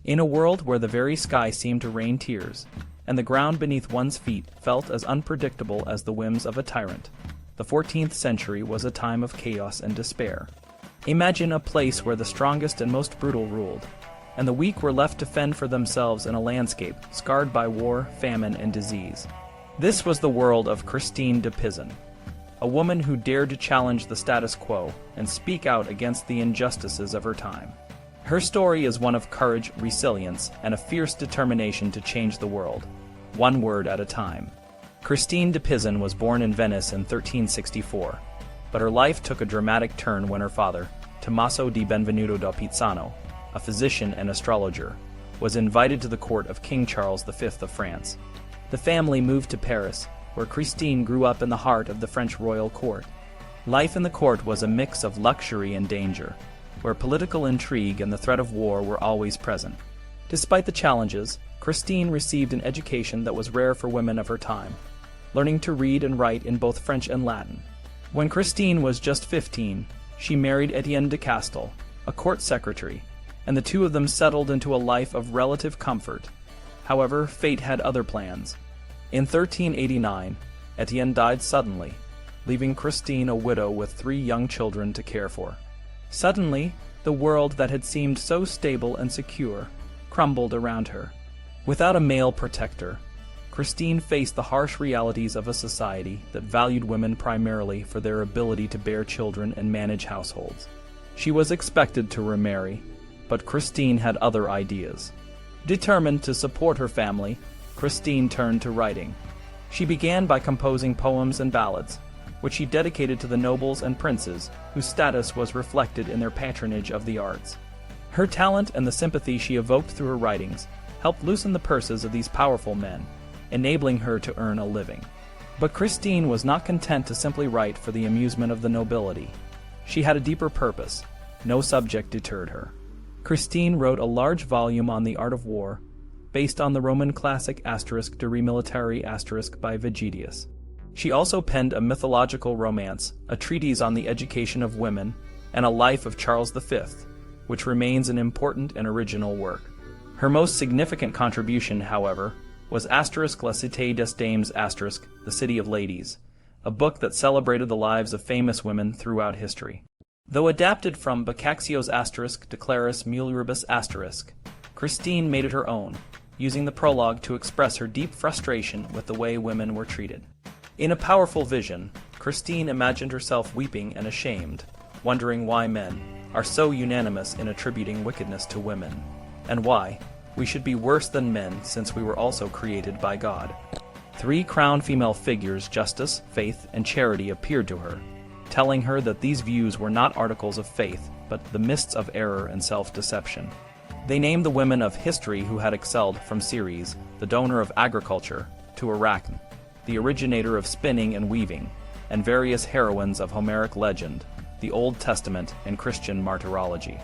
In a world where the very sky seemed to rain tears, and the ground beneath one's feet felt as unpredictable as the whims of a tyrant, the 14th century was a time of chaos and despair. Imagine a place where the strongest and most brutal ruled, and the weak were left to fend for themselves in a landscape scarred by war, famine, and disease. This was the world of Christine de Pizan, a woman who dared to challenge the status quo and speak out against the injustices of her time. Her story is one of courage, resilience, and a fierce determination to change the world, one word at a time. Christine de Pizan was born in Venice in 1364, but her life took a dramatic turn when her father, Tommaso di Benvenuto da Pizano, a physician and astrologer, was invited to the court of King Charles V of France. The family moved to Paris, where Christine grew up in the heart of the French royal court. Life in the court was a mix of luxury and danger, where political intrigue and the threat of war were always present. Despite the challenges, Christine received an education that was rare for women of her time, learning to read and write in both French and Latin. When Christine was just 15, she married Etienne de Castel, a court secretary, and the two of them settled into a life of relative comfort. However, fate had other plans. In 1389, Etienne died suddenly, leaving Christine a widow with 3 young children to care for. Suddenly, the world that had seemed so stable and secure crumbled around her. Without a male protector, Christine faced the harsh realities of a society that valued women primarily for their ability to bear children and manage households. She was expected to remarry, but Christine had other ideas. Determined to support her family, Christine turned to writing. She began by composing poems and ballads, which she dedicated to the nobles and princes whose status was reflected in their patronage of the arts. Her talent and the sympathy she evoked through her writings helped loosen the purses of these powerful men, enabling her to earn a living. But Christine was not content to simply write for the amusement of the nobility. She had a deeper purpose. No subject deterred her. Christine wrote a large volume on the art of war, based on the Roman classic De Re Militari by Vegetius. She also penned a mythological romance, a treatise on the education of women, and a life of Charles V, which remains an important and original work. Her most significant contribution, however, was La Cité des Dames The City of Ladies, a book that celebrated the lives of famous women throughout history. Though adapted from Boccaccio's De Claris Mulieribus Christine made it her own, using the prologue to express her deep frustration with the way women were treated. In a powerful vision, Christine imagined herself weeping and ashamed, wondering why men are so unanimous in attributing wickedness to women, and why we should be worse than men since we were also created by God. 3 crowned female figures, justice, faith, and charity, appeared to her, telling her that these views were not articles of faith, but the mists of error and self-deception. They named the women of history who had excelled, from Ceres, the donor of agriculture, to Arachne, the originator of spinning and weaving, and various heroines of Homeric legend, the Old Testament, and Christian martyrology.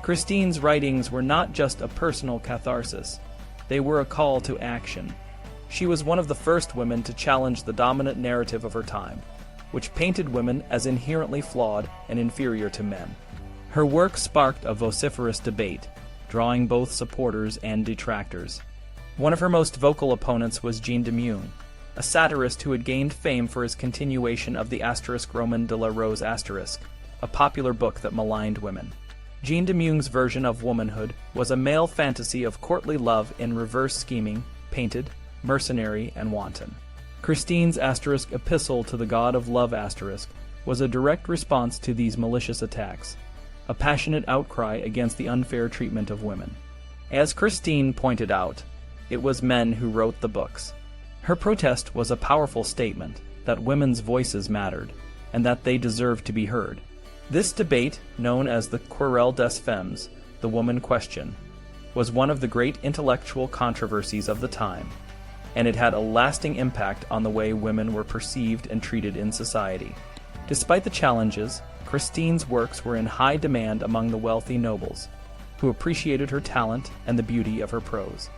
Christine's writings were not just a personal catharsis, they were a call to action. She was one of the first women to challenge the dominant narrative of her time, which painted women as inherently flawed and inferior to men. Her work sparked a vociferous debate, drawing both supporters and detractors. One of her most vocal opponents was Jean de Meung, a satirist who had gained fame for his continuation of the Roman de la Rose a popular book that maligned women. Jean de Meung's version of womanhood was a male fantasy of courtly love in reverse scheming, painted, mercenary, and wanton. Christine's epistle to the god of love was a direct response to these malicious attacks, a passionate outcry against the unfair treatment of women. As Christine pointed out, it was men who wrote the books. Her protest was a powerful statement that women's voices mattered, and that they deserved to be heard. This debate, known as the Querelle des Femmes, the woman question, was one of the great intellectual controversies of the time, and it had a lasting impact on the way women were perceived and treated in society. Despite the challenges, Christine's works were in high demand among the wealthy nobles, who appreciated her talent and the beauty of her prose.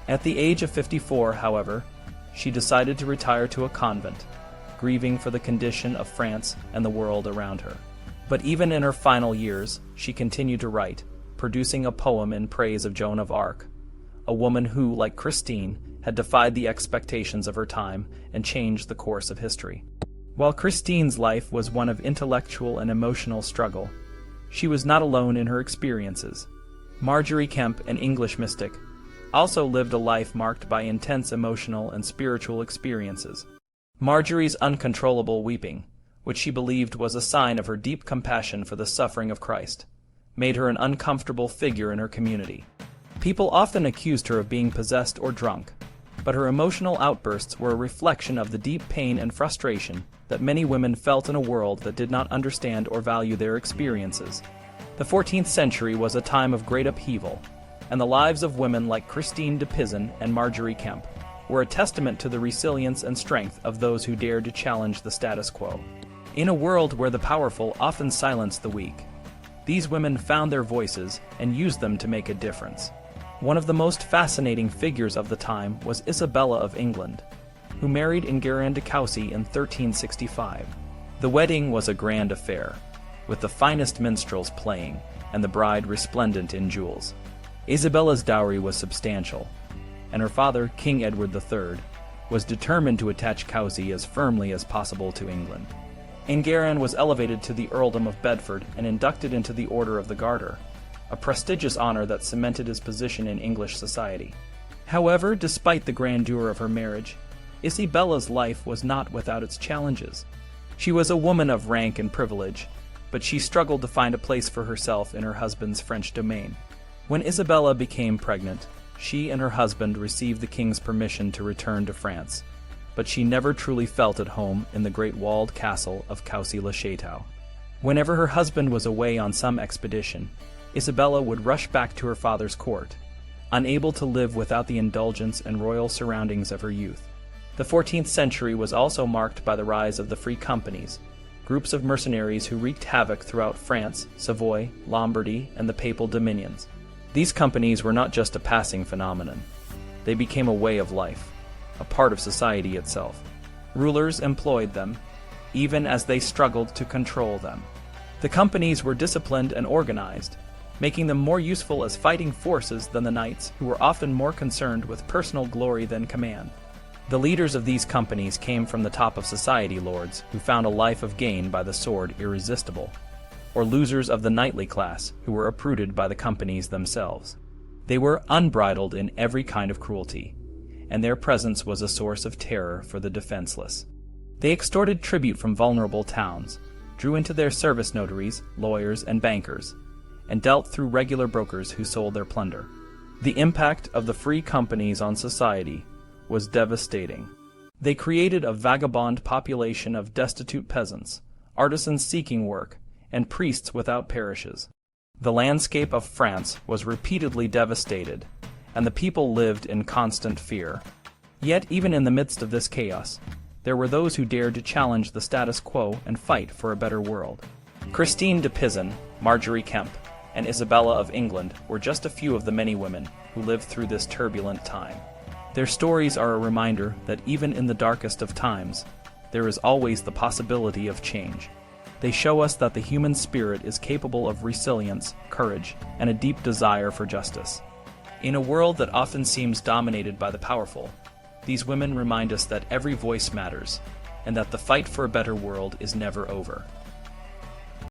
At the age of 54, however, she decided to retire to a convent, grieving for the condition of France and the world around her. But even in her final years, she continued to write, producing a poem in praise of Joan of Arc, a woman who, like Christine, had defied the expectations of her time and changed the course of history. While Christine's life was one of intellectual and emotional struggle, she was not alone in her experiences. Margery Kempe, an English mystic, also lived a life marked by intense emotional and spiritual experiences. Margery's uncontrollable weeping, which she believed was a sign of her deep compassion for the suffering of Christ, made her an uncomfortable figure in her community. People often accused her of being possessed or drunk, but her emotional outbursts were a reflection of the deep pain and frustration that many women felt in a world that did not understand or value their experiences. The 14th century was a time of great upheaval, and the lives of women like Christine de Pizan and Margery Kempe were a testament to the resilience and strength of those who dared to challenge the status quo. In a world where the powerful often silence the weak, these women found their voices and used them to make a difference. One of the most fascinating figures of the time was Isabella of England, who married Enguerrand de Coucy in 1365. The wedding was a grand affair, with the finest minstrels playing and the bride resplendent in jewels. Isabella's dowry was substantial, and her father, King Edward III, was determined to attach Coucy as firmly as possible to England. Enguerrand was elevated to the earldom of Bedford and inducted into the Order of the Garter, a prestigious honor that cemented his position in English society. However, despite the grandeur of her marriage, Isabella's life was not without its challenges. She was a woman of rank and privilege, but she struggled to find a place for herself in her husband's French domain. When Isabella became pregnant, she and her husband received the king's permission to return to France, but she never truly felt at home in the great walled castle of Coucy-le-Château. Whenever her husband was away on some expedition, Isabella would rush back to her father's court, unable to live without the indulgence and royal surroundings of her youth. The 14th century was also marked by the rise of the free companies, groups of mercenaries who wreaked havoc throughout France, Savoy, Lombardy, and the papal dominions. These companies were not just a passing phenomenon. They became a way of life, a part of society itself. Rulers employed them, even as they struggled to control them. The companies were disciplined and organized, making them more useful as fighting forces than the knights, who were often more concerned with personal glory than command. The leaders of these companies came from the top of society lords, who found a life of gain by the sword irresistible, or losers of the knightly class, who were uprooted by the companies themselves. They were unbridled in every kind of cruelty, and their presence was a source of terror for the defenseless. They extorted tribute from vulnerable towns, drew into their service notaries, lawyers, and bankers, and dealt through regular brokers who sold their plunder. The impact of the free companies on society was devastating. They created a vagabond population of destitute peasants, artisans seeking work, and priests without parishes. The landscape of France was repeatedly devastated, and the people lived in constant fear. Yet, even in the midst of this chaos, there were those who dared to challenge the status quo and fight for a better world. Christine de Pizan, Margery Kempe, and Isabella of England were just a few of the many women who lived through this turbulent time. Their stories are a reminder that even in the darkest of times, there is always the possibility of change. They show us that the human spirit is capable of resilience, courage, and a deep desire for justice. In a world that often seems dominated by the powerful, these women remind us that every voice matters, and that the fight for a better world is never over.